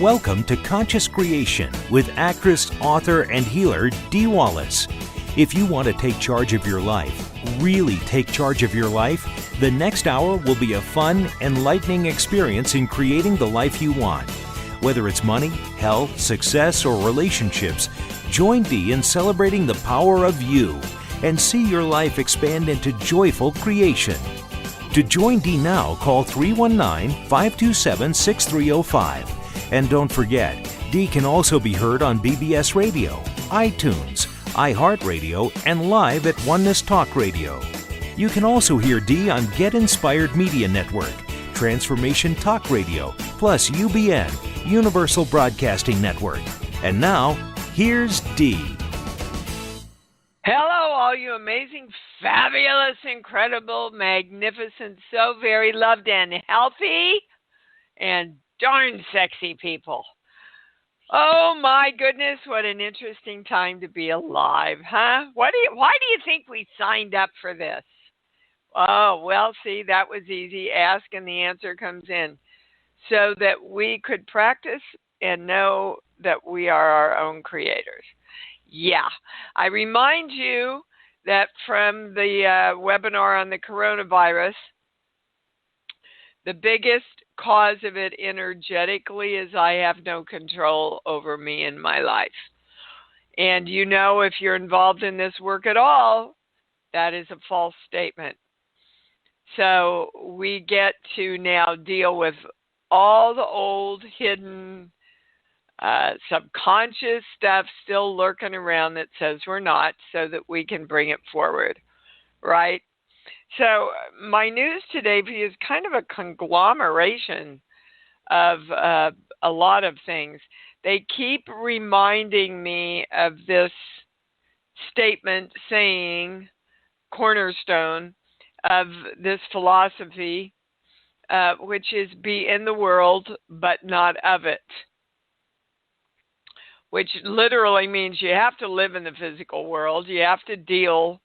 Welcome to Conscious Creation with actress, author, and healer Dee Wallace. If you want to take charge of your life, really take charge of your life, the next hour will be a fun, enlightening experience in creating the life you want. Whether it's money, health, success, or relationships, join Dee in celebrating the power of you and see your life expand into joyful creation. To join Dee now, call 319-527-6305. And don't forget, Dee can also be heard on BBS Radio, iTunes, iHeartRadio, and live at Oneness Talk Radio. You can also hear Dee on Get Inspired Media Network, Transformation Talk Radio, plus UBN, Universal Broadcasting Network. And now, here's Dee. Hello, all you amazing, fabulous, incredible, magnificent, so very loved and healthy, and darn sexy people. Oh my goodness, what an interesting time to be alive, huh? Why do you think we signed up for this? Oh, well, see, that was easy. Ask and the answer comes in. So that we could practice and know that we are our own creators. Yeah. I remind you that from the webinar on the coronavirus, the biggest cause of it energetically is I have no control over me in my life. And you know, if you're involved in this work at all, that is a false statement. So we get to now deal with all the old hidden subconscious stuff still lurking around that says we're not, so that we can bring it forward, right? So my news today for you is kind of a conglomeration of a lot of things. They keep reminding me of this statement saying, cornerstone of this philosophy, which is be in the world but not of it, which literally means you have to live in the physical world, you have to deal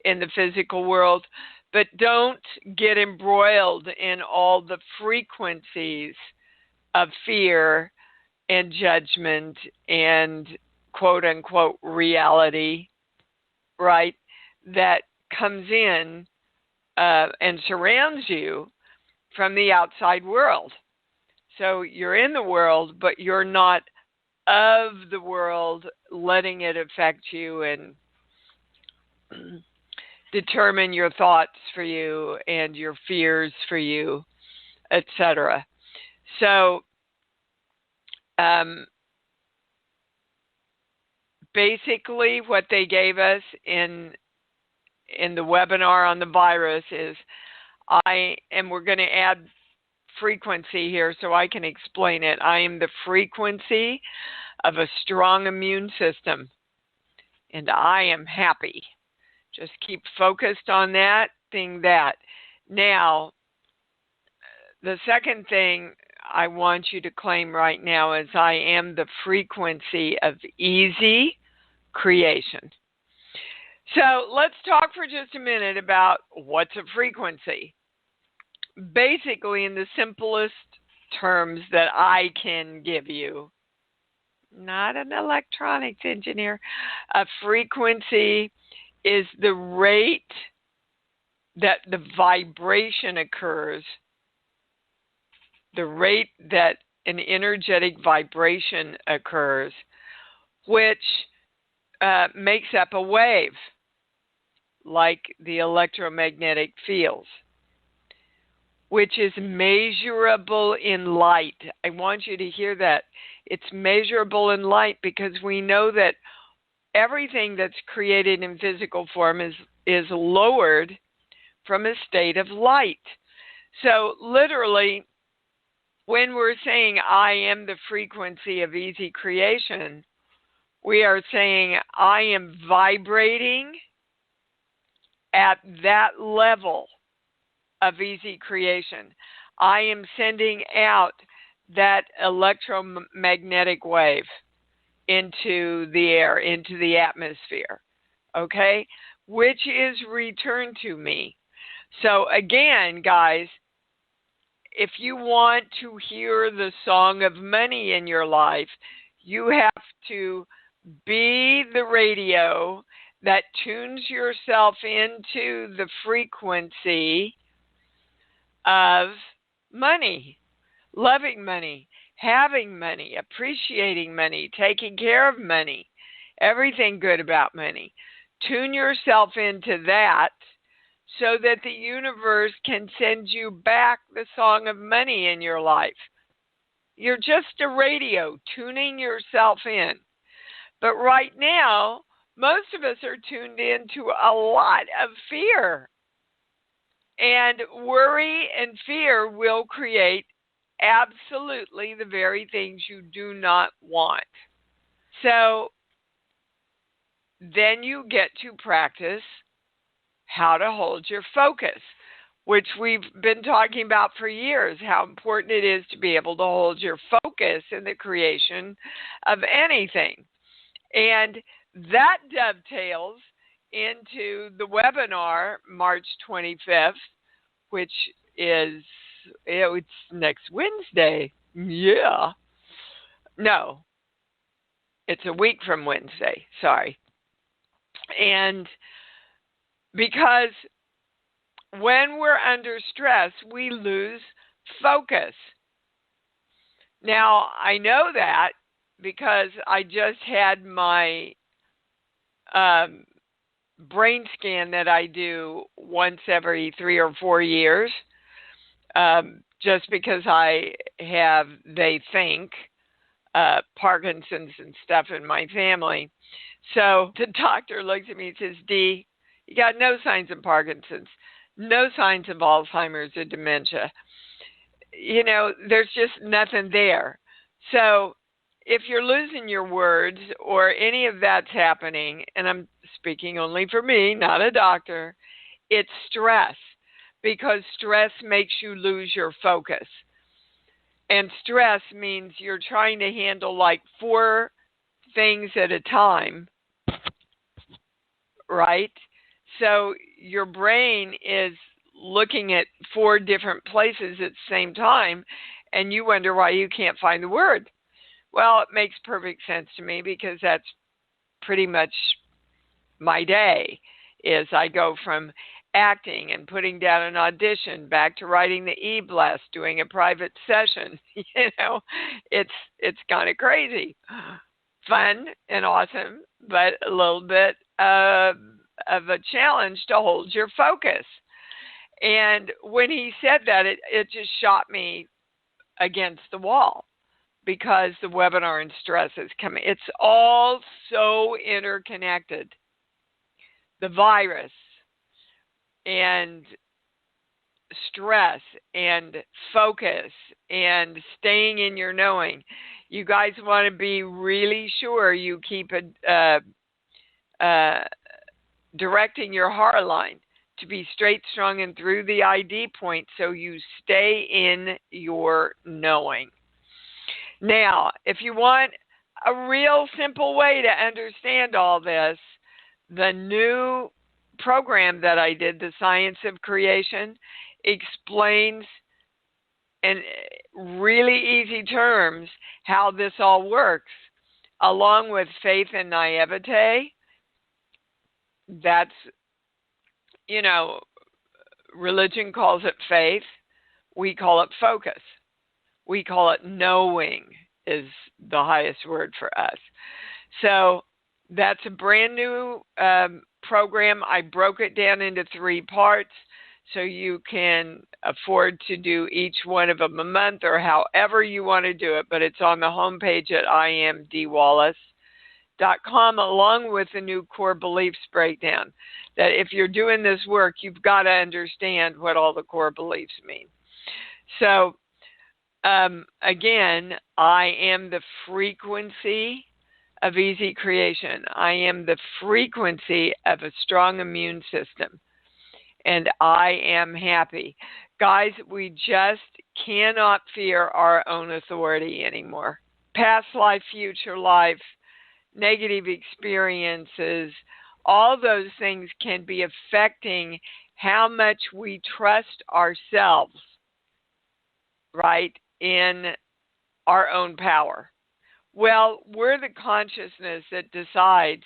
in the physical world, but don't get embroiled in all the frequencies of fear and judgment and quote-unquote reality, right, that comes in and surrounds you from the outside world. So you're in the world, but you're not of the world, letting it affect you and determine your thoughts for you and your fears for you, etc. So basically what they gave us in the webinar on the virus is we're going to add frequency here so I can explain it. I am the frequency of a strong immune system, and I am happy. Just keep focused on that, thing that. Now, the second thing I want you to claim right now is I am the frequency of easy creation. So let's talk for just a minute about what's a frequency. Basically, in the simplest terms that I can give you, not an electronics engineer, a frequency is the rate that the vibration occurs, the rate that an energetic vibration occurs, which makes up a wave, like the electromagnetic fields, which is measurable in light. I want you to hear that. It's measurable in light because we know that everything that's created in physical form is lowered from a state of light. So literally, when we're saying I am the frequency of easy creation, we are saying I am vibrating at that level of easy creation. I am sending out that electromagnetic wave into the air, into the atmosphere, okay, which is returned to me. So again, guys, if you want to hear the song of money in your life, you have to be the radio that tunes yourself into the frequency of money, loving money, having money, appreciating money, taking care of money, everything good about money. Tune yourself into that so that the universe can send you back the song of money in your life. You're just a radio tuning yourself in. But right now, most of us are tuned into a lot of fear. And worry and fear will create absolutely the very things you do not want. So then you get to practice how to hold your focus, which we've been talking about for years, how important it is to be able to hold your focus in the creation of anything. And that dovetails into the webinar March 25th, which is, it's next Wednesday. Yeah. No, it's a week from Wednesday. Sorry. And because when we're under stress, we lose focus. Now, I know that because I just had my brain scan that I do once every 3 or 4 years, just because I have, they think, Parkinson's and stuff in my family. So the doctor looks at me and says, Dee, you got no signs of Parkinson's, no signs of Alzheimer's or dementia. You know, there's just nothing there. So if you're losing your words or any of that's happening, and I'm speaking only for me, not a doctor, it's stress, because stress makes you lose your focus. And stress means you're trying to handle like 4 things at a time, right? So your brain is looking at 4 different places at the same time, and you wonder why you can't find the word. Well, it makes perfect sense to me because that's pretty much my day, is I go from acting and putting down an audition back to writing the e-blast, doing a private session. You know, it's kind of crazy. Fun and awesome, but a little bit of a challenge to hold your focus. And when he said that, it just shot me against the wall, because the webinar and stress is coming. It's all so interconnected. The virus and stress and focus and staying in your knowing. You guys want to be really sure you keep directing your heart line to be straight, strong, and through the ID point, so you stay in your knowing. Now, if you want a real simple way to understand all this, the new program that I did, The Science of Creation, explains in really easy terms how this all works, along with faith and naivete. That's, you know, religion calls it faith. We call it focus. We call it knowing, is the highest word for us. So that's a brand new program. I broke it down into 3 parts so you can afford to do each one of them a month or however you want to do it. But it's on the homepage at imdwallace.com, along with the new core beliefs breakdown. That if you're doing this work, you've got to understand what all the core beliefs mean. So again, I am the frequency of easy creation. I am the frequency of a strong immune system. And I am happy. Guys, we just cannot fear our own authority anymore. Past life, future life, negative experiences, all those things can be affecting how much we trust ourselves. right, in our own power? Well, we're the consciousness that decides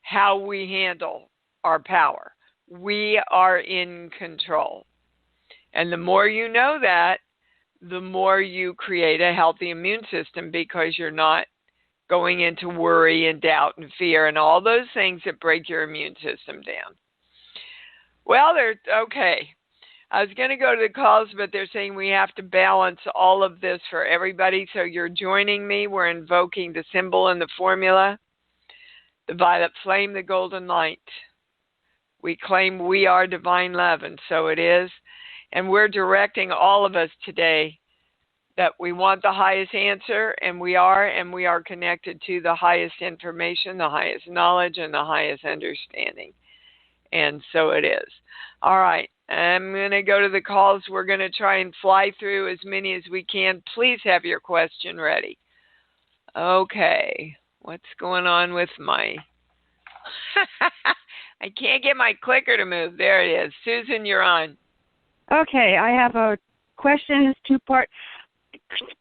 how we handle our power. We are in control. And the more you know that, the more you create a healthy immune system, because you're not going into worry and doubt and fear and all those things that break your immune system down. Well, okay. I was going to go to the calls, but they're saying we have to balance all of this for everybody. So you're joining me. We're invoking the symbol and the formula, the violet flame, the golden light. We claim we are divine love, and so it is. And we're directing all of us today that we want the highest answer, and we are connected to the highest information, the highest knowledge, and the highest understanding. And so it is. All right, I'm going to go to the calls. We're going to try and fly through as many as we can. Please have your question ready. Okay, what's going on with my... I can't get my clicker to move. There it is. Susan, you're on. Okay, I have a question. It's two-part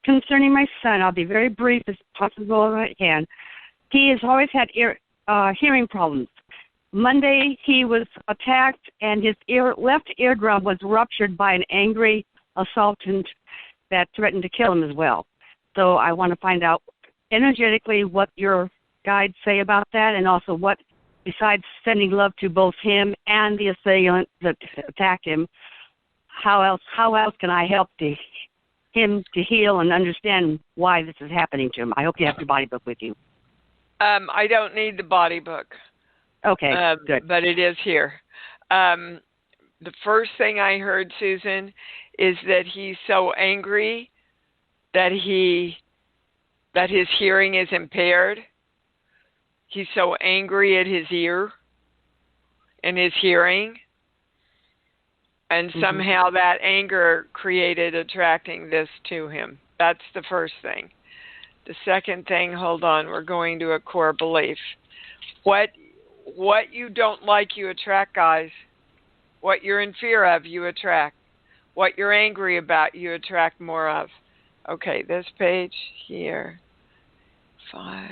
concerning my son. I'll be very brief as possible as I can. He has always had hearing problems. Monday, he was attacked, and his left eardrum was ruptured by an angry assaultant that threatened to kill him as well. So I want to find out energetically what your guides say about that, and also what, besides sending love to both him and the assailant that attacked him, how else can I help him to heal and understand why this is happening to him? I hope you have your body book with you. I don't need the body book. Okay, good. But it is here. The first thing I heard, Susan, is that he's so angry that his hearing is impaired. He's so angry at his ear and his hearing. And somehow that anger created attracting this to him. That's the first thing. The second thing, hold on, we're going to a core belief. What you don't like, you attract, guys. What you're in fear of, you attract. What you're angry about, you attract more of. Okay, this page here. 5.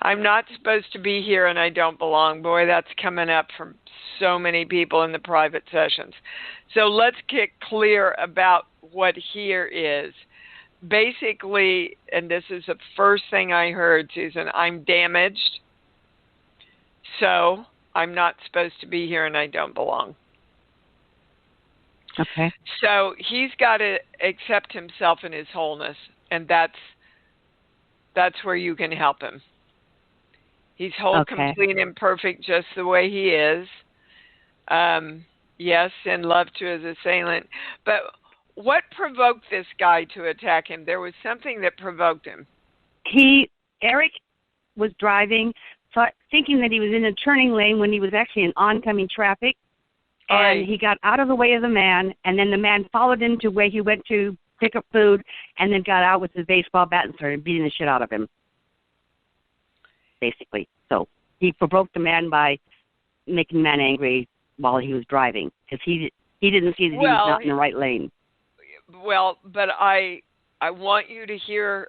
I'm not supposed to be here and I don't belong. Boy, that's coming up from so many people in the private sessions. So let's get clear about what here is. Basically, and this is the first thing I heard, Susan, I'm damaged. So I'm not supposed to be here and I don't belong. Okay. So he's got to accept himself in his wholeness, and that's where you can help him. He's whole, complete, and perfect just the way he is. Yes, and love to his assailant. But what provoked this guy to attack him? There was something that provoked him. Eric was driving, thinking that he was in a turning lane when he was actually in oncoming traffic. And he got out of the way of the man, and then the man followed him to where he went to pick up food, and then got out with his baseball bat and started beating the shit out of him, basically. So he provoked the man by making the man angry while he was driving, because he didn't see that he was not in the right lane. Well, but I want you to hear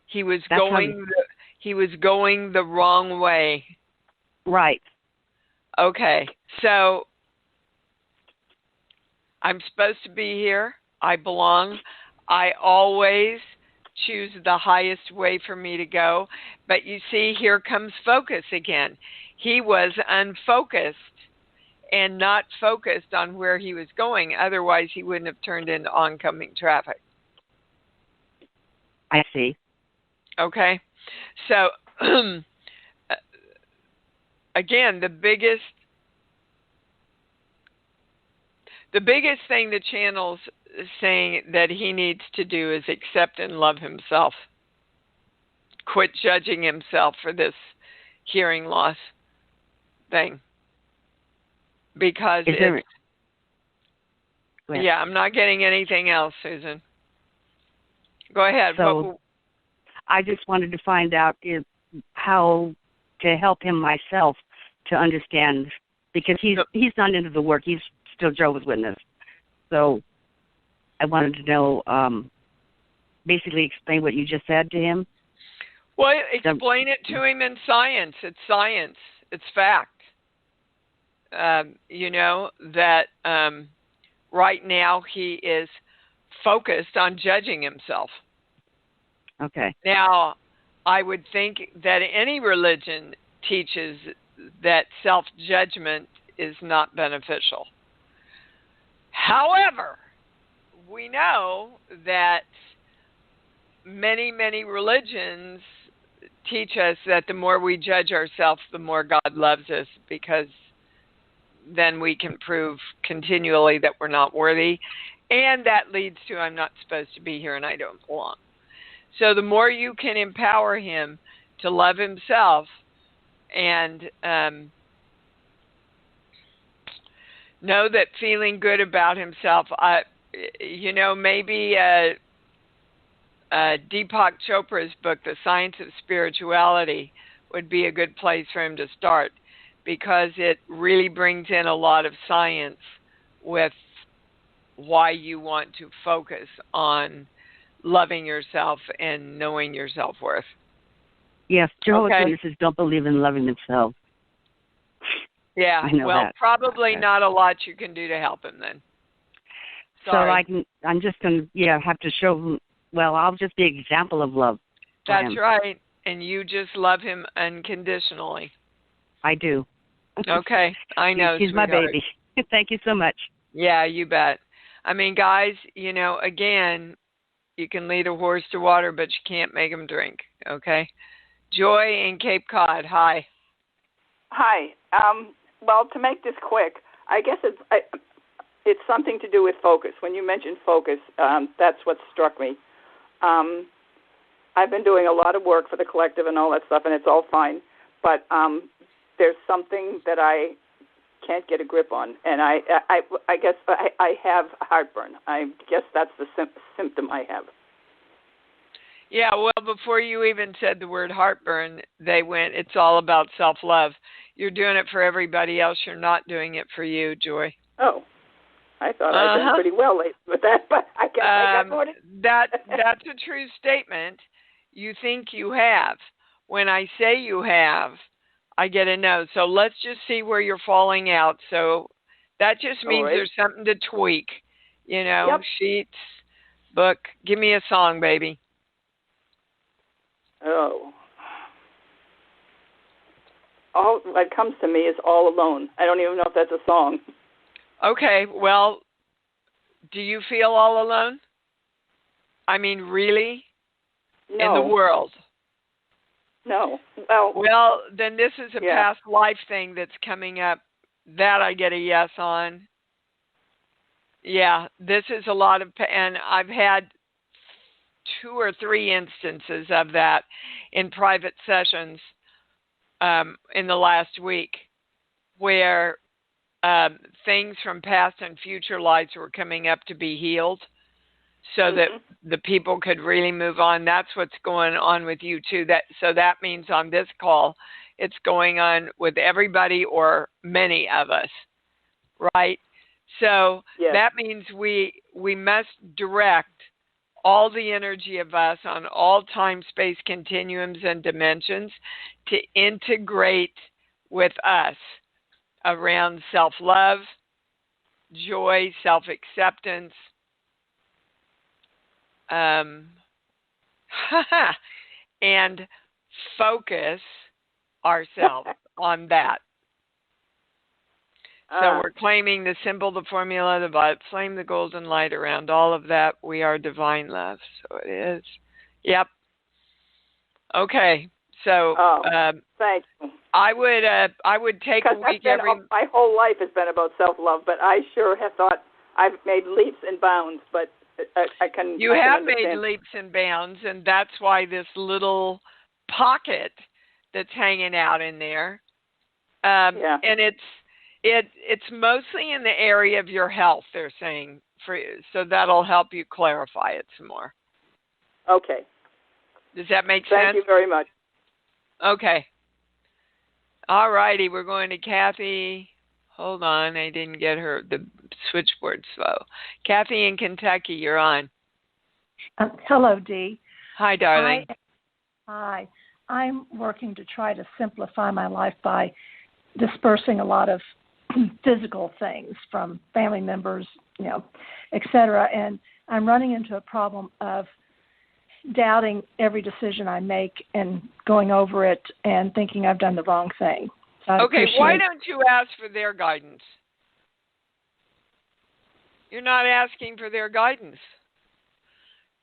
he was going the wrong way. Right. Okay, so I'm supposed to be here. I belong. I always choose the highest way for me to go. But you see, here comes focus again. He was unfocused and not focused on where he was going. Otherwise, he wouldn't have turned into oncoming traffic. I see. Okay, so again, the biggest thing the channel's saying that he needs to do is accept and love himself. Quit judging himself for this hearing loss thing. Because I'm not getting anything else, Susan. Go ahead. So I just wanted to find out how to help him myself to understand, because he's not into the work. He's still Jehovah's Witness. So I wanted to know, basically explain what you just said to him. Well, explain it to him in science. It's science. It's fact. That right now he is focused on judging himself. Okay. Now, I would think that any religion teaches that self-judgment is not beneficial. However, we know that many, many religions teach us that the more we judge ourselves, the more God loves us, because then we can prove continually that we're not worthy. And that leads to I'm not supposed to be here and I don't belong. So the more you can empower him to love himself and know that feeling good about himself, maybe Deepak Chopra's book, The Science of Spirituality, would be a good place for him to start, because it really brings in a lot of science with why you want to focus on loving yourself and knowing your self-worth. Yes, Jehovah's Witnesses don't believe in loving themselves. Yeah, well, that. Probably not a lot you can do to help him then. Sorry. So I'm just going to, have to show him, I'll just be an example of love. That's right. And you just love him unconditionally. I do. Okay, I know. He's my baby. Thank you so much. Yeah, you bet. I mean, guys, again, you can lead a horse to water, but you can't make him drink, okay? Joy in Cape Cod, hi. Hi. Well, to make this quick, I guess it's something to do with focus. When you mentioned focus, that's what struck me. I've been doing a lot of work for the collective and all that stuff, and it's all fine. But there's something that I can't get a grip on, and I guess I have heartburn. I guess that's the symptom I have. Yeah, well, before you even said the word heartburn, they went, it's all about self-love. You're doing it for everybody else. You're not doing it for you, Joy. Oh, I thought I did pretty well lately with that, but I guess I got more to... That's a true statement. You think you have. When I say you have, I get a no. So let's just see where you're falling out. So that just means there's something to tweak. Sheets, book. Give me a song, baby. Oh. All that comes to me is All Alone. I don't even know if that's a song. Okay, well, do you feel all alone? I mean, really? No. In the world? No. Well, then this is a past life thing that's coming up. That I get a yes on. Yeah, this is a lot of, and I've had 2 or 3 instances of that in private sessions in the last week, where things from past and future lives were coming up to be healed, so that the people could really move on. That's what's going on with you too. So that means on this call, it's going on with everybody or many of us, right? So that means we must direct all the energy of us on all time-space continuums and dimensions to integrate with us around self-love, joy, self-acceptance, and focus ourselves on that. So we're claiming the symbol, the formula, the violet flame, the golden light around all of that. We are divine love. So it is. Yep. Okay. So thank you. I would take a week my whole life has been about self-love, but I sure have thought I've made leaps and bounds, but I can made leaps and bounds, and that's why this little pocket that's hanging out in there, and it's mostly in the area of your health, they're saying, so that'll help you clarify it some more. Okay. Does that make sense? Thank you very much. Okay. All righty, we're going to Kathy Hold on, I didn't get her. The switchboard slow. Kathy in Kentucky, you're on. Hello, Dee. Hi, darling. Hi. I'm working to try to simplify my life by dispersing a lot of physical things from family members, et cetera. And I'm running into a problem of doubting every decision I make and going over it and thinking I've done the wrong thing. So okay, why don't you ask for their guidance? You're not asking for their guidance.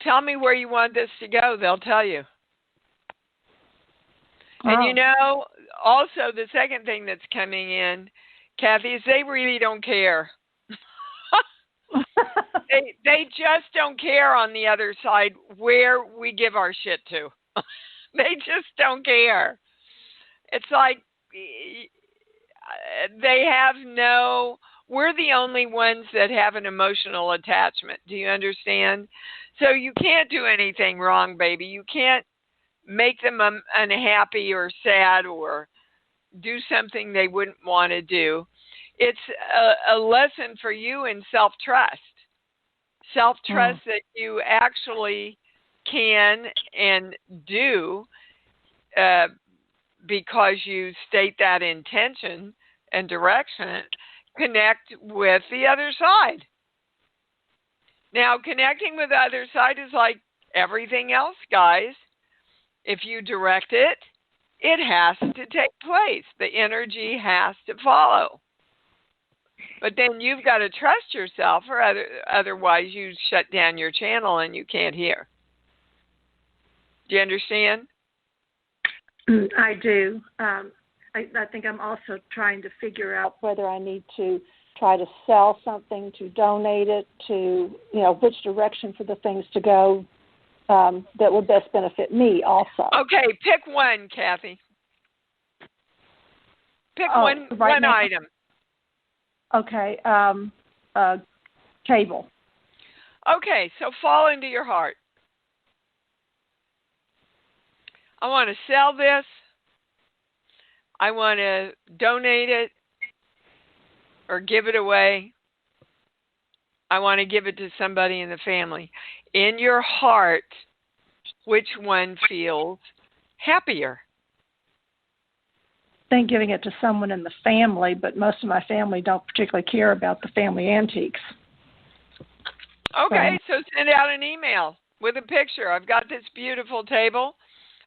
Tell me where you want this to go. They'll tell you. And also the second thing that's coming in, Kathy, is they really don't care. They just don't care on the other side where we give our shit to. They just don't care. It's like we're the only ones that have an emotional attachment. Do you understand? So you can't do anything wrong, baby. You can't make them unhappy or sad or do something they wouldn't want to do. It's a lesson for you in self-trust. Self-trust that you actually can and do because you state that intention and direction, connect with the other side. Now, connecting with the other side is like everything else, guys. If you direct it, it has to take place. The energy has to follow. But then you've got to trust yourself, or otherwise you shut down your channel and you can't hear. Do you understand? I do. I think I'm also trying to figure out whether I need to try to sell something, to donate it, to, which direction for the things to go that would best benefit me also. Okay, pick one, Kathy. Pick one item. Okay, cable. Okay, so fall into your heart. I want to sell this. I want to donate it or give it away. I want to give it to somebody in the family. In your heart, which one feels happier? I think giving it to someone in the family, but most of my family don't particularly care about the family antiques. Okay, so send out an email with a picture. I've got this beautiful table.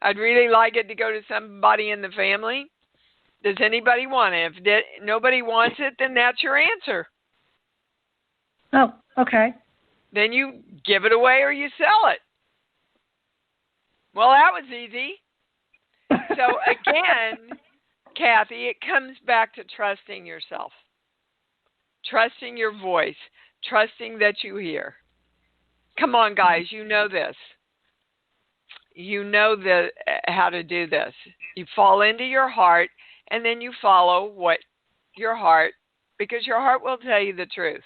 I'd really like it to go to somebody in the family. Does anybody want it? If nobody wants it, then that's your answer. Oh, okay. Then you give it away or you sell it. Well, that was easy. So again, Kathy, it comes back to trusting yourself, trusting your voice, trusting that you hear. Come on, guys, you know this. You know how to do this. You fall into your heart, and then you follow what your heart, because your heart will tell you the truth.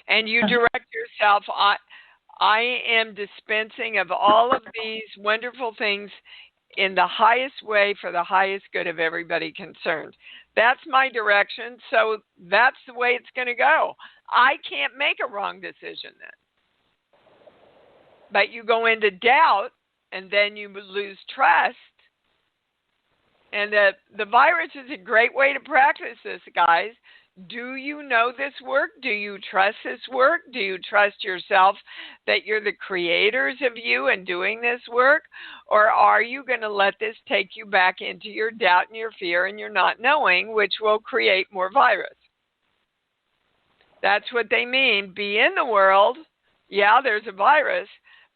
And you direct yourself. I am dispensing of all of these wonderful things in the highest way for the highest good of everybody concerned. That's my direction, so that's the way it's going to go. I can't make a wrong decision then. But you go into doubt, and then you lose trust. And the virus is a great way to practice this, guys. Do you know this work? Do you trust this work? Do you trust yourself that you're the creators of you and doing this work? Or are you going to let this take you back into your doubt and your fear and your not knowing, which will create more virus? That's what they mean. Be in the world. Yeah, there's a virus,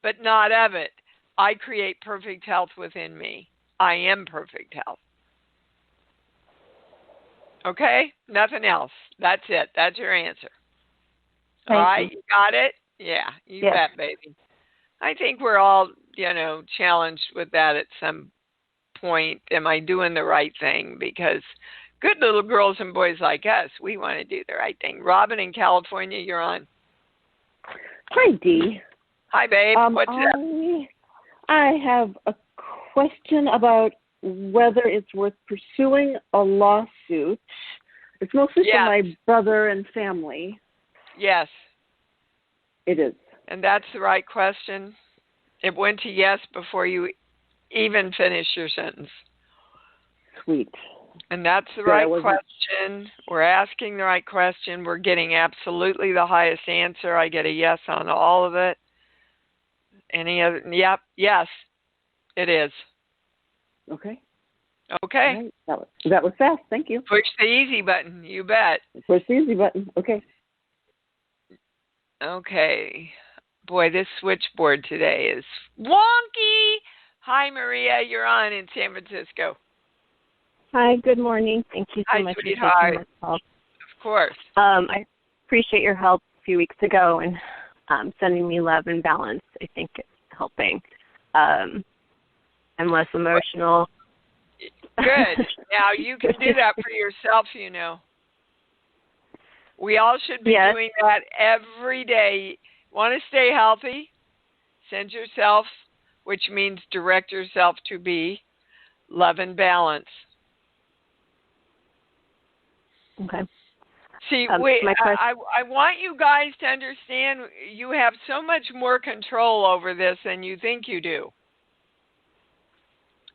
but not of it. I create perfect health within me. I am perfect health. Okay? Nothing else. That's it. That's your answer. Thank all right? you. You got it? Yeah, you bet, baby. I think we're all, challenged with that at some point. Am I doing the right thing? Because good little girls and boys like us, we want to do the right thing. Robin in California, you're on. Hi, Dee. Hi, babe. What's up? I have a question about whether it's worth pursuing a lawsuit. It's mostly for my brother and family. Yes. It is. And that's the right question. It went to yes before you even finished your sentence. Sweet. And that's the right question. We're asking the right question. We're getting absolutely the highest answer. I get a yes on all of it. Any other? Yep. Yes, it is. Okay. Okay. Right. That was fast. Thank you. Push the easy button. You bet. Push the easy button. Okay. Okay. Boy, this switchboard today is wonky. Hi, Maria. You're on in San Francisco. Hi, good morning. Thank you so much sweetheart. for taking my call. Of course. I appreciate your help a few weeks ago and sending me love and balance. I think it's helping. I'm less emotional. Good. Now, you can do that for yourself, you know. We all should be doing that every day. Want to stay healthy? Send yourself, which means direct yourself to be love and balance. Okay. See, I want you guys to understand you have so much more control over this than you think you do.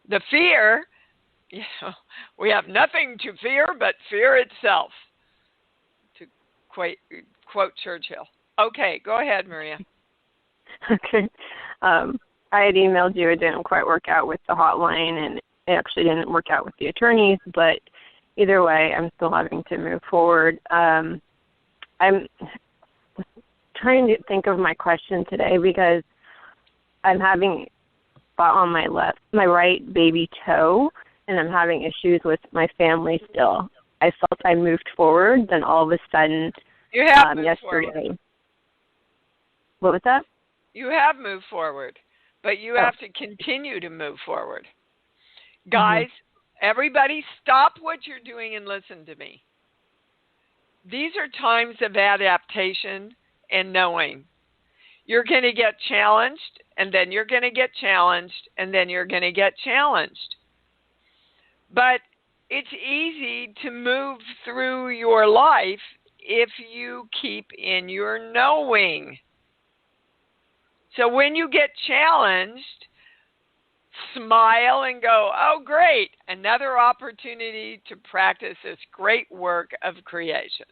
The fear, we have nothing to fear but fear itself, to quote Churchill. Okay, go ahead, Maria. Okay. I had emailed you. It didn't quite work out with the hotline, and it actually didn't work out with the attorneys, but either way, I'm still having to move forward. I'm trying to think of my question today because I'm having spot on my right baby toe, and I'm having issues with my family still. I felt I moved forward, then all of a sudden, you have moved yesterday. Forward. What was that? You have moved forward, but you have to continue to move forward. Guys, everybody stop what you're doing and listen to me. These are times of adaptation and knowing. You're going to get challenged, and then you're going to get challenged, and then you're going to get challenged. But it's easy to move through your life if you keep in your knowing. So when you get challenged, smile and go, oh, great, another opportunity to practice this great work of creation.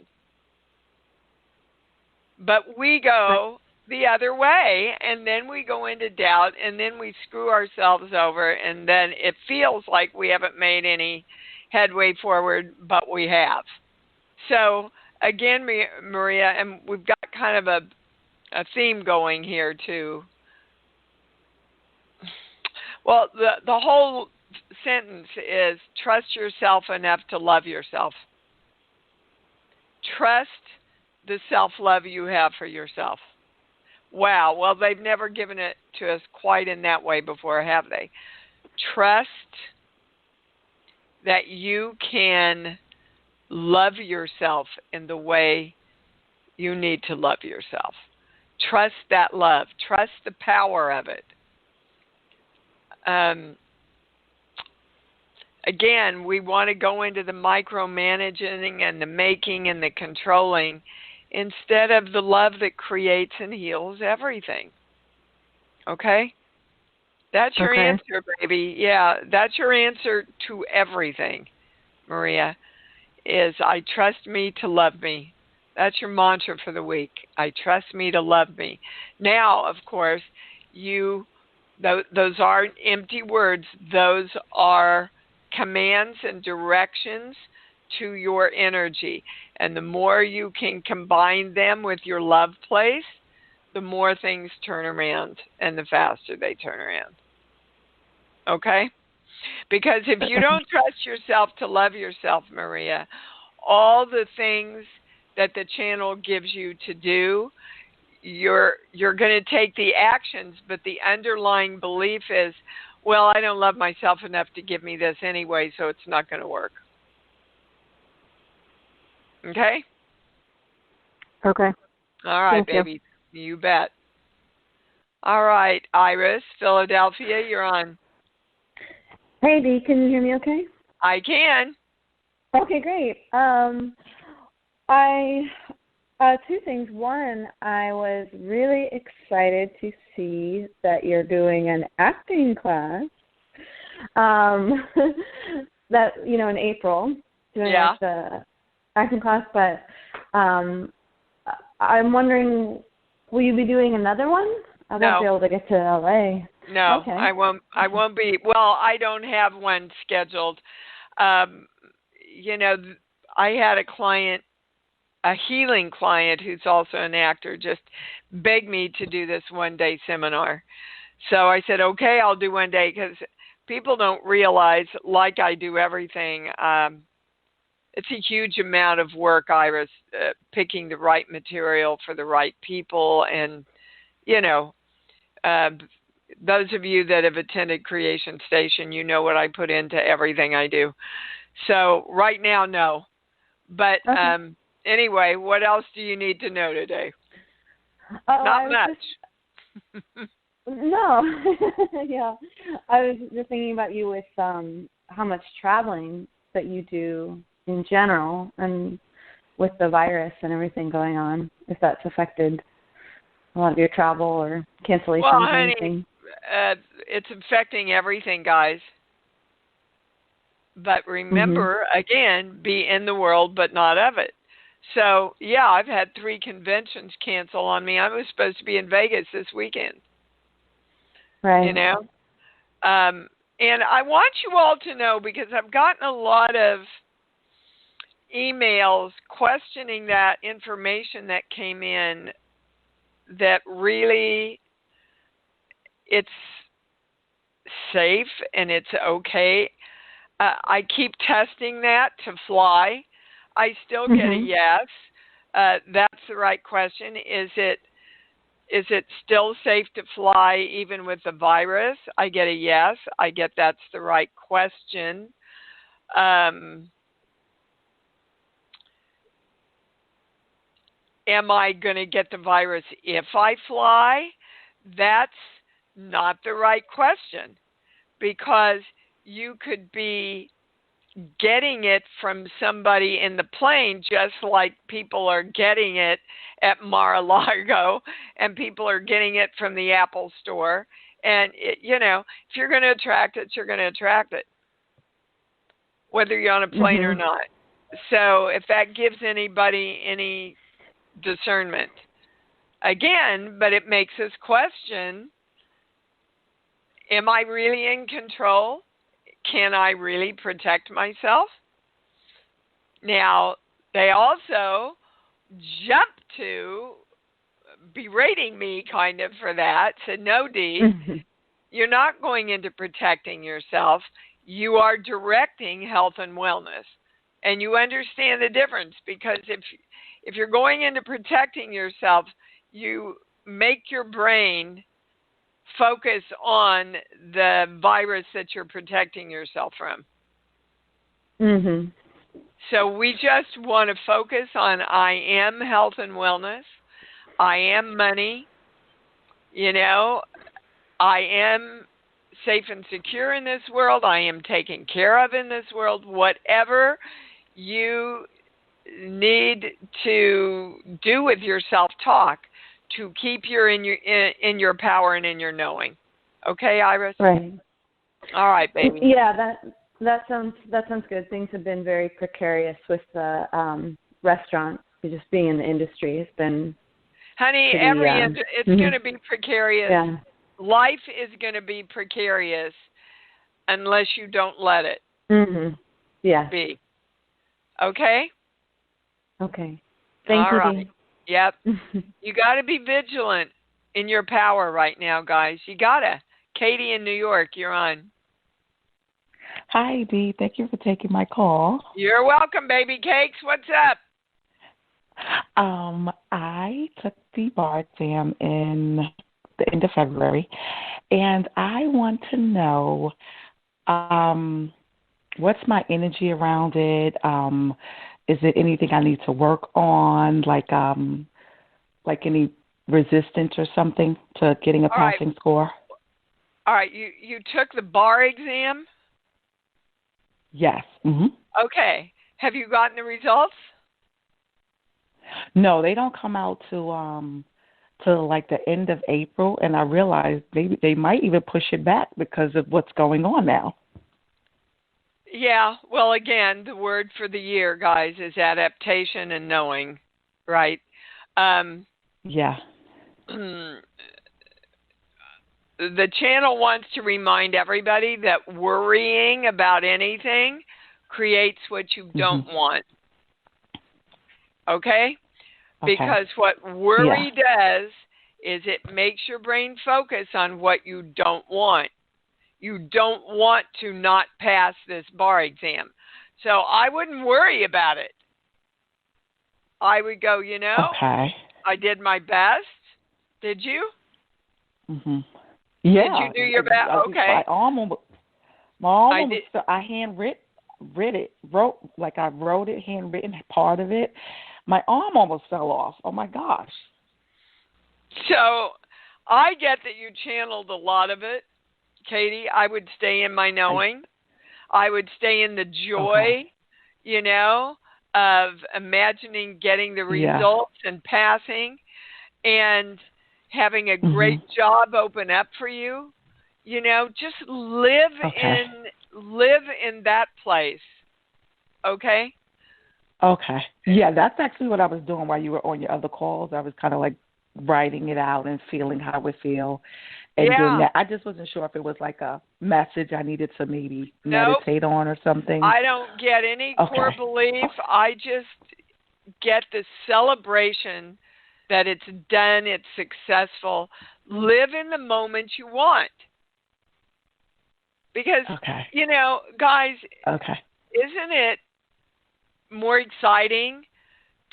But we go the other way, and then we go into doubt, and then we screw ourselves over, and then it feels like we haven't made any headway forward, but we have. So, again, Maria, and we've got kind of a theme going here, too. Well, the whole sentence is trust yourself enough to love yourself. Trust the self-love you have for yourself. Wow, well, they've never given it to us quite in that way before, have they? Trust that you can love yourself in the way you need to love yourself. Trust that love. Trust the power of it. Again, we want to go into the micromanaging and the making and the controlling instead of the love that creates and heals everything. Okay? That's your answer, baby. Yeah, that's your answer to everything, Maria, is I trust me to love me. That's your mantra for the week. I trust me to love me. Now, of course, those aren't empty words. Those are commands and directions to your energy. And the more you can combine them with your love place, the more things turn around and the faster they turn around. Okay? Because if you don't trust yourself to love yourself, Maria, all the things that the channel gives you to do, you're going to take the actions, but the underlying belief is, well, I don't love myself enough to give me this anyway, so it's not going to work. Okay? Okay. All right, Thank baby. You bet. All right, Iris, Philadelphia, you're on. Hey, Dee, can you hear me okay? I can. Okay, great. Two things. One, I was really excited to see that you're doing an acting class. That in April, doing the acting class. But I'm wondering, will you be doing another one? I won't be able to get to LA. No, okay. I won't be. Well, I don't have one scheduled. I had a client, a healing client who's also an actor, just begged me to do this one-day seminar. So I said, okay, I'll do one day, because people don't realize, like I do everything, it's a huge amount of work, Iris, picking the right material for the right people. And, those of you that have attended Creation Station, you know what I put into everything I do. So right now, no. But anyway, what else do you need to know today? Not much. No. Yeah. I was just thinking about you with how much traveling that you do in general, and with the virus and everything going on, if that's affected a lot of your travel or cancellations or anything. It's affecting everything, guys. But remember, again, be in the world but not of it. So, yeah, I've had 3 conventions cancel on me. I was supposed to be in Vegas this weekend. Right. And I want you all to know, because I've gotten a lot of emails questioning that information that came in, that really it's safe and it's okay. I keep testing that to fly. I still get a yes. That's the right question. Is it still safe to fly even with the virus? I get a yes. I get that's the right question. Am I going to get the virus if I fly? That's not the right question, because you could be getting it from somebody in the plane, just like people are getting it at Mar-a-Lago, and people are getting it from the Apple store. And, if you're going to attract it, you're going to attract it, whether you're on a plane or not. So if that gives anybody any discernment, again, but it makes us question, am I really in control? Can I really protect myself? Now, they also jump to berating me kind of for that. Said, no, Dee, you're not going into protecting yourself. You are directing health and wellness. And you understand the difference, because if you're going into protecting yourself, you make your brain focus on the virus that you're protecting yourself from. So we just want to focus on, I am health and wellness. I am money. I am safe and secure in this world. I am taken care of in this world. Whatever you need to do with your self-talk to keep you in your power and in your knowing. Okay, Iris? Right. All right, baby. Yeah, that sounds good. Things have been very precarious with the restaurants. Just being in the industry has been. Honey, pretty, it's going to be precarious. Yeah. Life is going to be precarious unless you don't let it be. Okay? Okay. Thank you, right. Yep. You got to be vigilant in your power right now, guys. You got to. Katie in New York, you're on. Hi, Dee. Thank you for taking my call. You're welcome, baby cakes. What's up? I took the bar exam in the end of February, and I want to know what's my energy around it. Is it anything I need to work on, like any resistance or something to getting a passing score? All right. You took the bar exam? Yes. Mm-hmm. Okay. Have you gotten the results? No, they don't come out to like the end of April, and I realized they might even push it back because of what's going on now. Yeah. Well, again, the word for the year, guys, is adaptation and knowing, right? Yeah. The channel wants to remind everybody that worrying about anything creates what you don't want. Okay? Because what worry does is it makes your brain focus on what you don't want. You don't want to not pass this bar exam. So I wouldn't worry about it. I would go, I did my best. Did you? Mhm. Yeah. Did you do your best? Okay. My arm almost I wrote it, handwritten part of it. My arm almost fell off. Oh my gosh. So I get that you channeled a lot of it, Katie. I would stay in my knowing. I would stay in the joy, of imagining getting the results and passing and having a great job open up for you. Just live in that place. Okay? Okay. Yeah, that's actually what I was doing while you were on your other calls. I was kind of like writing it out and feeling how I would feel and doing that. I just wasn't sure if it was like a message I needed to maybe meditate on or something. I don't get any core belief. I just get the celebration that it's done, it's successful. Live in the moment you want. Because, guys, isn't it more exciting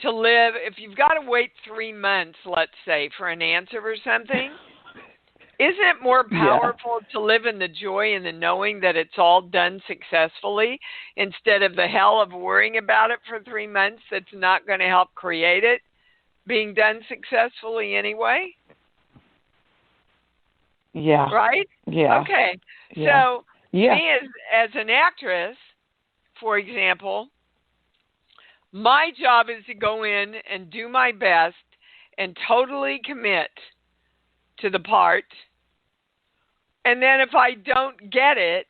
to live, if you've got to wait 3 months, let's say, for an answer or something, isn't it more powerful to live in the joy and the knowing that it's all done successfully instead of the hell of worrying about it for 3 months that's not going to help create it being done successfully anyway? Yeah. Right? Yeah. Okay. Yeah. So, me as an actress, for example, my job is to go in and do my best and totally commit to the part. And then if I don't get it,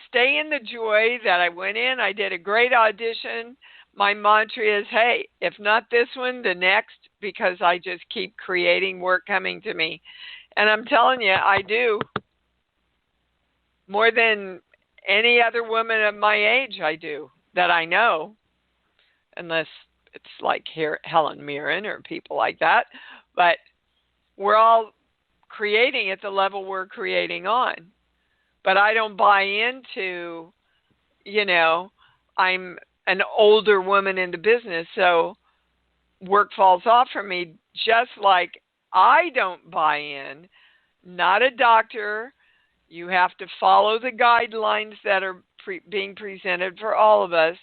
stay in the joy that I went in, I did a great audition. My mantra is, hey, if not this one, the next, because I just keep creating work coming to me. And I'm telling you, I do. More than any other woman of my age, I do, that I know. Unless it's like Helen Mirren or people like that. But we're all creating at the level we're creating on. But I don't buy into, I'm an older woman in the business, so work falls off for me, just like I don't buy in. Not a doctor. You have to follow the guidelines that are being presented for all of us.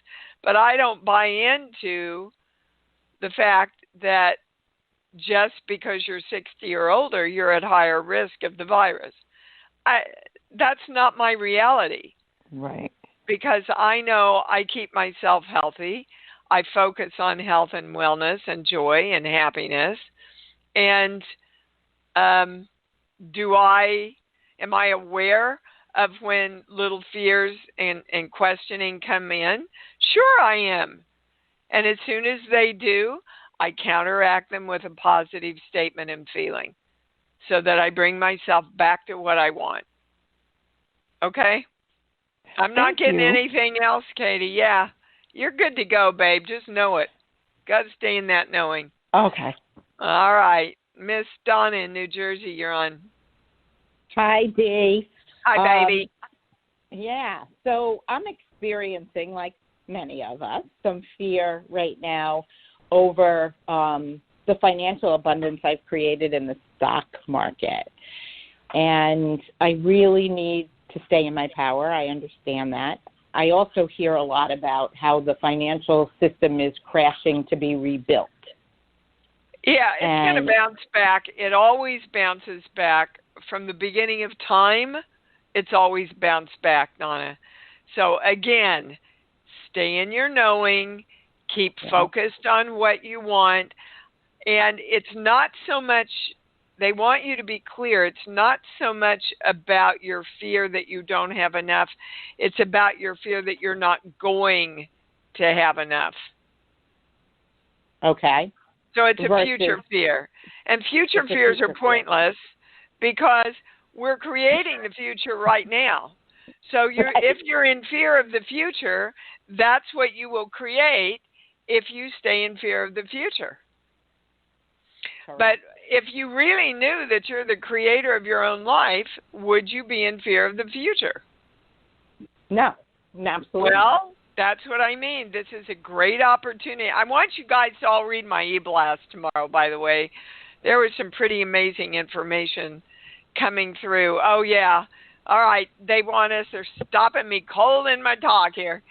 But I don't buy into the fact that just because you're 60 or older, you're at higher risk of the virus. That's not my reality. Right. Because I know I keep myself healthy. I focus on health and wellness and joy and happiness. And am I aware of when little fears and questioning come in? Sure I am. And as soon as they do, I counteract them with a positive statement and feeling so that I bring myself back to what I want. Okay? I'm not getting anything else, Katie. Yeah. You're good to go, babe. Just know it. Got to stay in that knowing. Okay. All right. Miss Donna in New Jersey, you're on. Hi, Dee. Hi, baby. Yeah. So I'm experiencing, like many of us, some fear right now over the financial abundance I've created in the stock market. And I really need to stay in my power. I understand that. I also hear a lot about how the financial system is crashing to be rebuilt. Yeah, it's going to bounce back. It always bounces back. From the beginning of time, it's always bounced back, Donna. So again, stay in your knowing, keep focused on what you want, and it's not so much, they want you to be clear, it's not so much about your fear that you don't have enough, it's about your fear that you're not going to have enough. Okay. So it's a future fear. And future fears are pointless because we're creating the future right now. So if you're in fear of the future, that's what you will create if you stay in fear of the future. Correct. But if you really knew that you're the creator of your own life, would you be in fear of the future? No, absolutely. Well, that's what I mean. This is a great opportunity. I want you guys to all read my e-blast tomorrow, by the way. There was some pretty amazing information coming through. Oh, yeah. All right. They want us, they're stopping me cold in my talk here.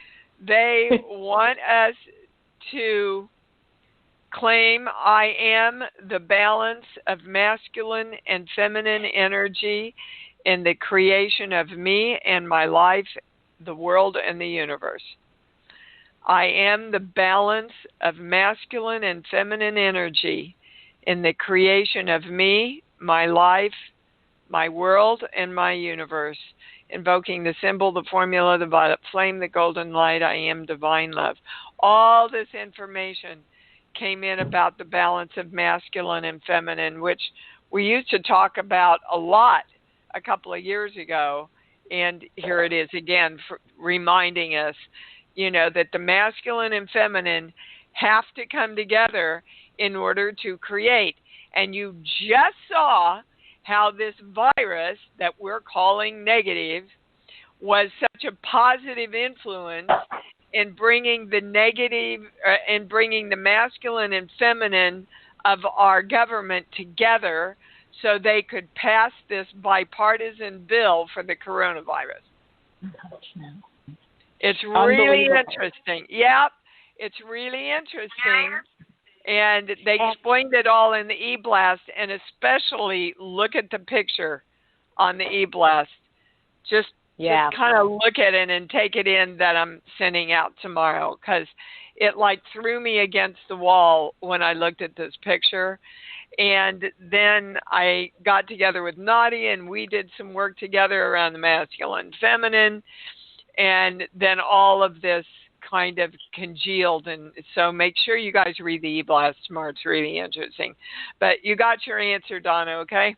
They want us to claim I am the balance of masculine and feminine energy in the creation of me and my life, the world, and the universe. I am the balance of masculine and feminine energy in the creation of me, my life, my world, and my universe. Invoking the symbol, the formula, the violet flame, the golden light, I am divine love. All this information came in about the balance of masculine and feminine, which we used to talk about a lot a couple of years ago. And here it is again, reminding us, that the masculine and feminine have to come together in order to create. And you just saw how this virus that we're calling negative was such a positive influence in bringing the negative, in bringing the masculine and feminine of our government together so they could pass this bipartisan bill for the coronavirus. It's really interesting. Yep, it's really interesting. And they explained it all in the e-blast, and especially look at the picture on the e-blast. Just kind of look at it and take it in that I'm sending out tomorrow, because it threw me against the wall when I looked at this picture. And then I got together with Nadia, and we did some work together around the masculine, feminine, and then all of this kind of congealed. And so make sure you guys read the e-blast tomorrow. It's really interesting. But you got your answer, Donna, okay?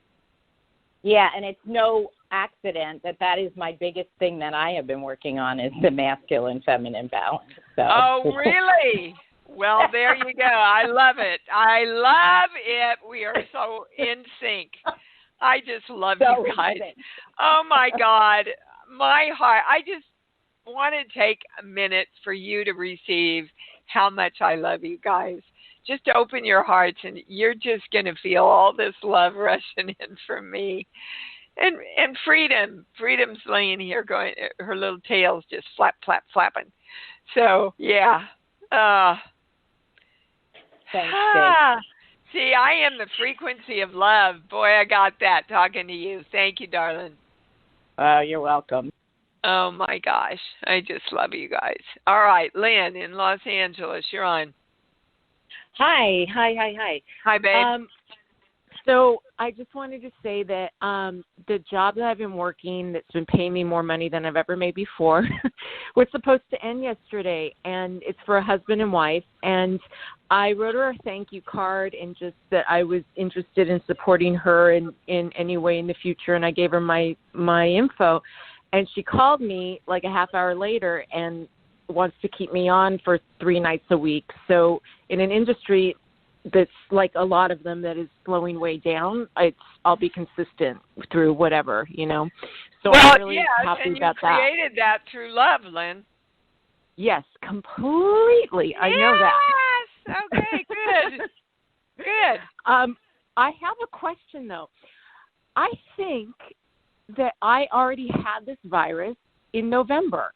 Yeah, and it's no accident that is my biggest thing that I have been working on is the masculine-feminine balance. So. Oh, really? Well, there you go. I love it. I love it. We are so in sync. I just love you guys. Oh, my God. My heart. I just want to take a minute for you to receive how much I love you guys. Just open your hearts, and you're just going to feel all this love rushing in from me. And Freedom. Freedom's laying here going, her little tail's just flap, flap, flapping. So, yeah. Thanks, see, I am the frequency of love. Boy, I got that talking to you. Thank you, darling. Oh, you're welcome. Oh, my gosh. I just love you guys. All right, Lynn in Los Angeles, you're on. Hi, babe. So I just wanted to say that the job that I've been working that's been paying me more money than I've ever made before was supposed to end yesterday, and it's for a husband and wife. And I wrote her a thank you card and just that I was interested in supporting her in any way in the future, and I gave her my info. And she called me like a half hour later and wants to keep me on for 3 nights a week. So in an industry that's like a lot of them that is slowing way down, I'll be consistent through whatever, So I'm really happy about that. And you created that through love, Lynn. Yes, completely. I know that. Yes. Okay, good. Good. I have a question, though. I think that I already had this virus in November.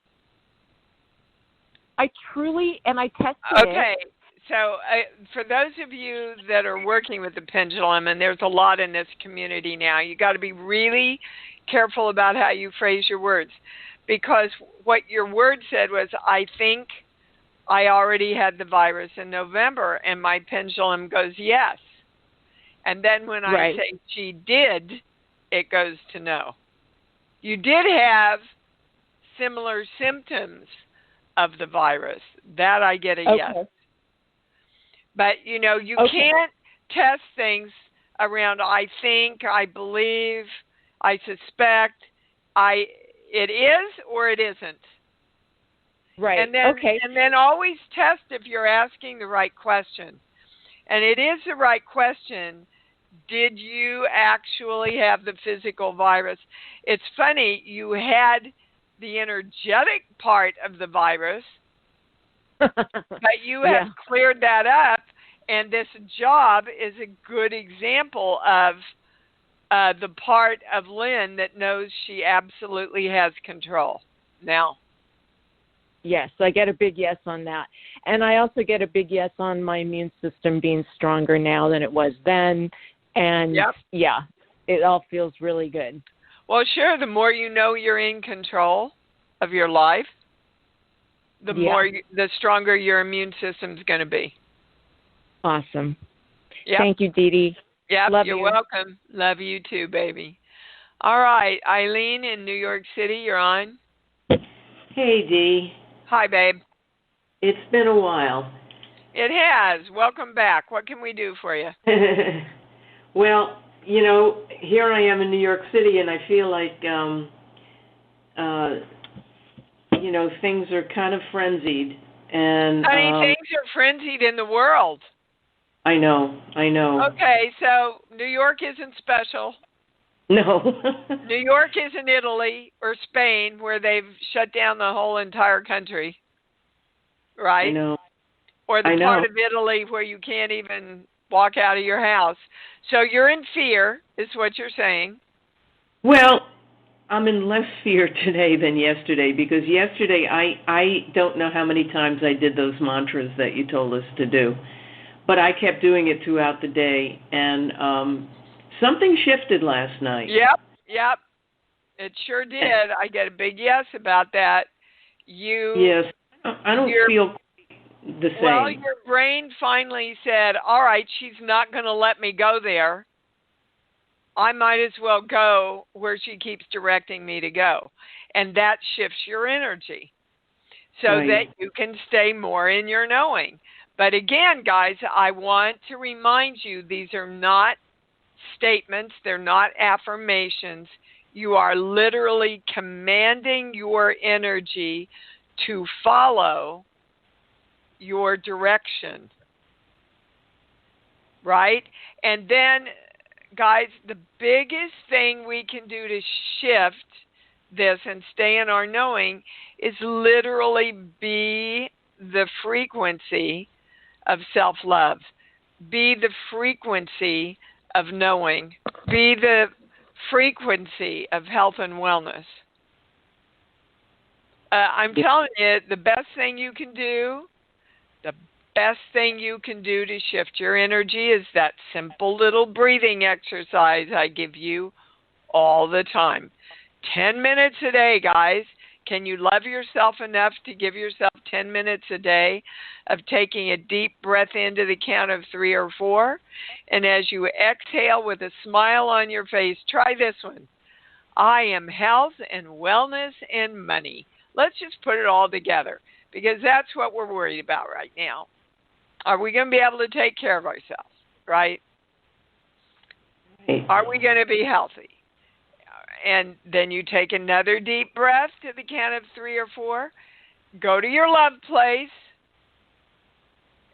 I tested it. Okay. So for those of you that are working with the pendulum, and there's a lot in this community now, you got to be really careful about how you phrase your words. because what your word said was, I think I already had the virus in November, and my pendulum goes yes. And then when I say she did, it goes to no. You did have similar symptoms of the virus. That I get a yes. But, you can't test things around I think, I believe, I suspect, it is or it isn't. Right. And then always test if you're asking the right question. And it is the right question. Did you actually have the physical virus? It's funny, you had the energetic part of the virus, but you have cleared that up, and this job is a good example of the part of Lynn that knows she absolutely has control now. Yes, I get a big yes on that. And I also get a big yes on my immune system being stronger now than it was then. And, it all feels really good. Well, sure, the more you know you're in control of your life, the stronger your immune system's going to be. Awesome. Yep. Thank you, Dee Dee. Yep, you're welcome. Love you too, baby. All right, Eileen in New York City, you're on. Hey, Dee. Hi, babe. It's been a while. It has. Welcome back. What can we do for you? Well, here I am in New York City, and I feel like, things are kind of frenzied. And honey, things are frenzied in the world. I know. Okay, so New York isn't special. No. New York isn't Italy or Spain, where they've shut down the whole entire country, right? I know. Or the part of Italy where you can't even walk out of your house. So you're in fear, is what you're saying. Well, I'm in less fear today than yesterday, because yesterday I don't know how many times I did those mantras that you told us to do. But I kept doing it throughout the day, and something shifted last night. Yep. It sure did. I get a big yes about that. Yes. I don't feel the same. Well, your brain finally said, all right, she's not going to let me go there. I might as well go where she keeps directing me to go. And that shifts your energy so that you can stay more in your knowing. But again, guys, I want to remind you, these are not statements. They're not affirmations. You are literally commanding your energy to follow your direction. Right? And then, guys, the biggest thing we can do to shift this and stay in our knowing is literally be the frequency of self-love. Be the frequency of knowing. Be the frequency of health and wellness. I'm telling you, the best thing you can do to shift your energy is that simple little breathing exercise I give you all the time. 10 minutes a day, guys. Can you love yourself enough to give yourself 10 minutes a day of taking a deep breath into the count of 3 or 4? And as you exhale with a smile on your face, try this one. I am health and wellness and money. Let's just put it all together, because that's what we're worried about right now. Are we going to be able to take care of ourselves, right? Are we going to be healthy? And then you take another deep breath to the count of 3 or 4. Go to your love place.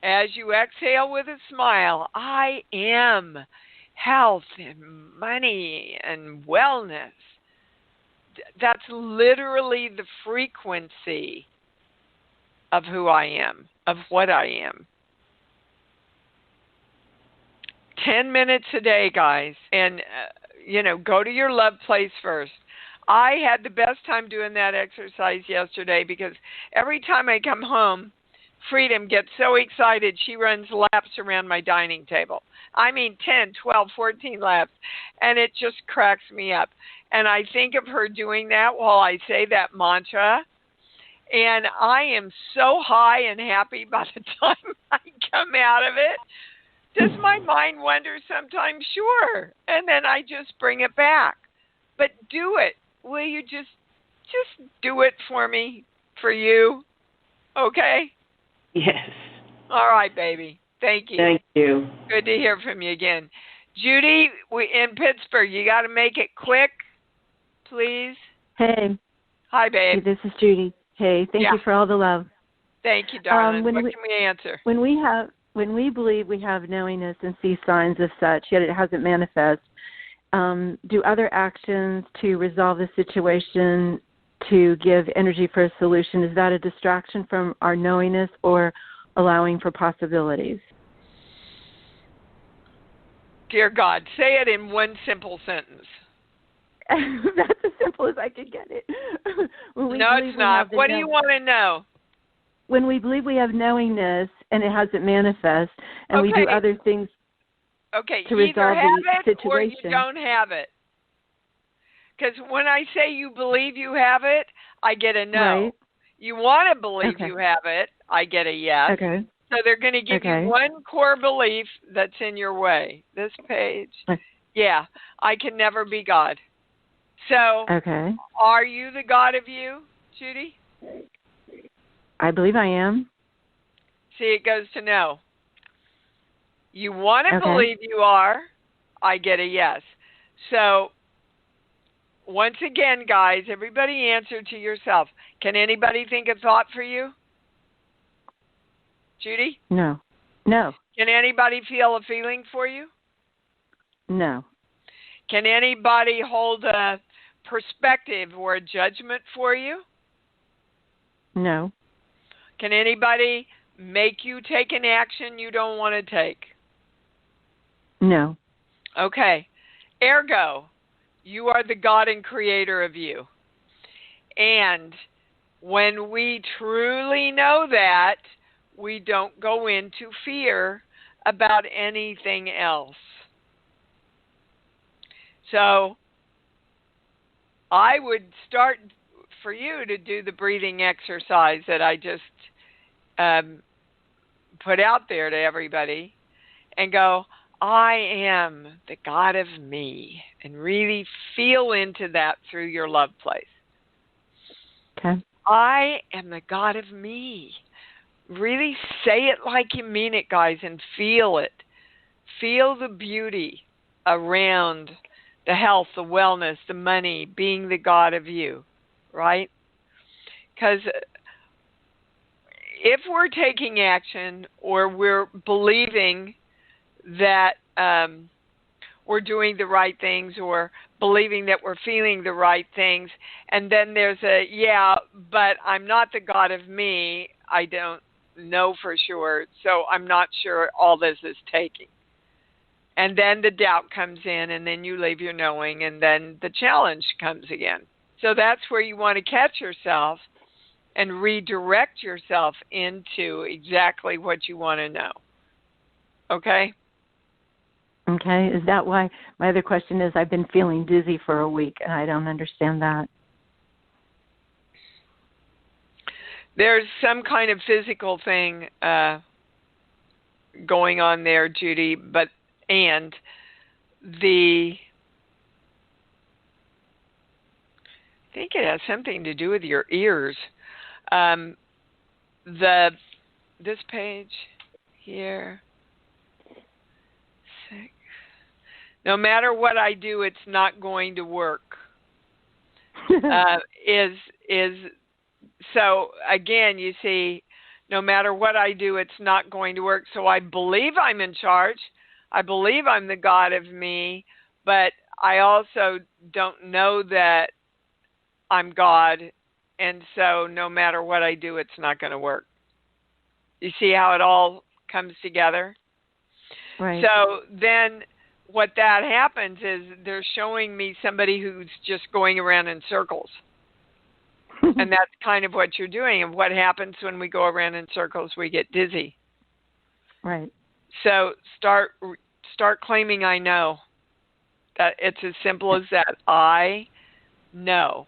As you exhale with a smile, I am health and money and wellness. That's literally the frequency of who I am, of what I am. 10 minutes a day, guys. And go to your love place first. I had the best time doing that exercise yesterday, because every time I come home, Freedom gets so excited she runs laps around my dining table. I mean 10, 12, 14 laps. And it just cracks me up. And I think of her doing that while I say that mantra. And I am so high and happy by the time I come out of it. Does my mind wander sometimes? Sure. And then I just bring it back. But do it. Will you just do it for me, for you? Okay? Yes. All right, baby. Thank you. Thank you. Good to hear from you again. Judy, in Pittsburgh, you got to make it quick, please. Hey. Hi, babe. Hey, this is Judy. Hey, thank you for all the love. Thank you, darling. What can we answer? When we believe we have knowingness and see signs of such, yet it hasn't manifest, do other actions to resolve the situation, to give energy for a solution, is that a distraction from our knowingness or allowing for possibilities? Dear God, say it in one simple sentence. That's as simple as I could get it. No, it's not. What do you want to know? When we believe we have knowingness and it hasn't manifest, and we do other things to resolve the situation. Or you don't have it. Because when I say you believe you have it, I get a no. Right. You want to believe you have it, I get a yes. Okay. So they're going to give you one core belief that's in your way. This page. Yeah, I can never be God. So, are you the God of you, Judy? I believe I am. See, it goes to no. You want to believe you are, I get a yes. So, once again, guys, everybody answer to yourself. Can anybody think a thought for you? Judy? No. No. Can anybody feel a feeling for you? No. Can anybody hold a perspective or a judgment for you? No. Can anybody make you take an action you don't want to take? No. Okay. Ergo, you are the God and creator of you. And when we truly know that, we don't go into fear about anything else. So I would start for you to do the breathing exercise that I just put out there to everybody and go, I am the God of me, and really feel into that through your love place. Okay. I am the God of me. Really say it like you mean it, guys, and feel it. Feel the beauty around the health, the wellness, the money, being the God of you, right? Because if we're taking action or we're believing that we're doing the right things or believing that we're feeling the right things, and then there's but I'm not the God of me, I don't know for sure, so I'm not sure all this is taking. And then the doubt comes in, and then you leave your knowing, and then the challenge comes again. So that's where you want to catch yourself and redirect yourself into exactly what you want to know. Okay? Okay. Is that why? My other question is, I've been feeling dizzy for a week, and I don't understand that. There's some kind of physical thing going on there, Judy, and I think it has something to do with your ears. This page here, 6. No matter what I do, it's not going to work. So again, you see, no matter what I do, it's not going to work. So I believe I'm in charge. I believe I'm the God of me, but I also don't know that I'm God, and so no matter what I do, it's not going to work. You see how it all comes together? Right. So then what that happens is they're showing me somebody who's just going around in circles. And that's kind of what you're doing. And what happens when we go around in circles? We get dizzy. Right. So start Start claiming I know. That it's as simple as that. I know.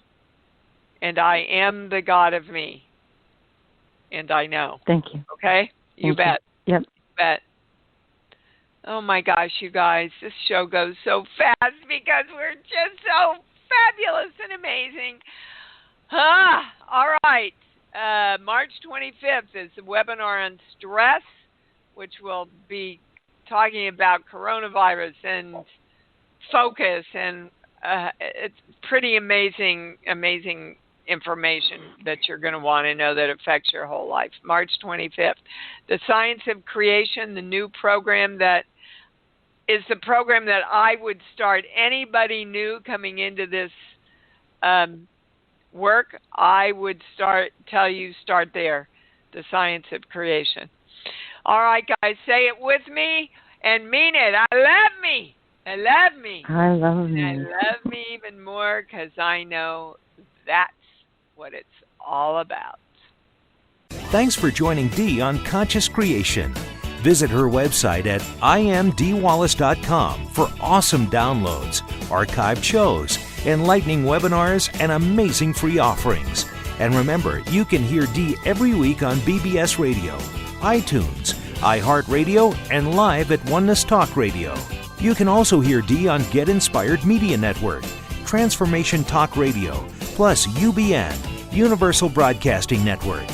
And I am the God of me. And I know. Thank you. Okay? You bet. Yep. You bet. Oh my gosh, you guys, this show goes so fast because we're just so fabulous and amazing. All right. March 25th is the webinar on stress, which will be talking about coronavirus and focus, and it's pretty amazing information that you're going to want to know that affects your whole life. March 25th. The Science of Creation, the new program that is the program that I would start. Anybody new coming into this work, I would tell you start there. The Science of Creation. All right, guys, say it with me and mean it. I love me. I love me. I love me. I love me even more because I know that's what it's all about. Thanks for joining Dee on Conscious Creation. Visit her website at imdwallace.com for awesome downloads, archived shows, enlightening webinars, and amazing free offerings. And remember, you can hear Dee every week on BBS Radio, iTunes, iHeartRadio, and live at Oneness Talk Radio. You can also hear Dee on Get Inspired Media Network, Transformation Talk Radio, plus UBN, Universal Broadcasting Network.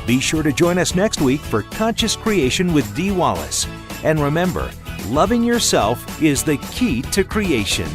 Be sure to join us next week for Conscious Creation with Dee Wallace. And remember, loving yourself is the key to creation.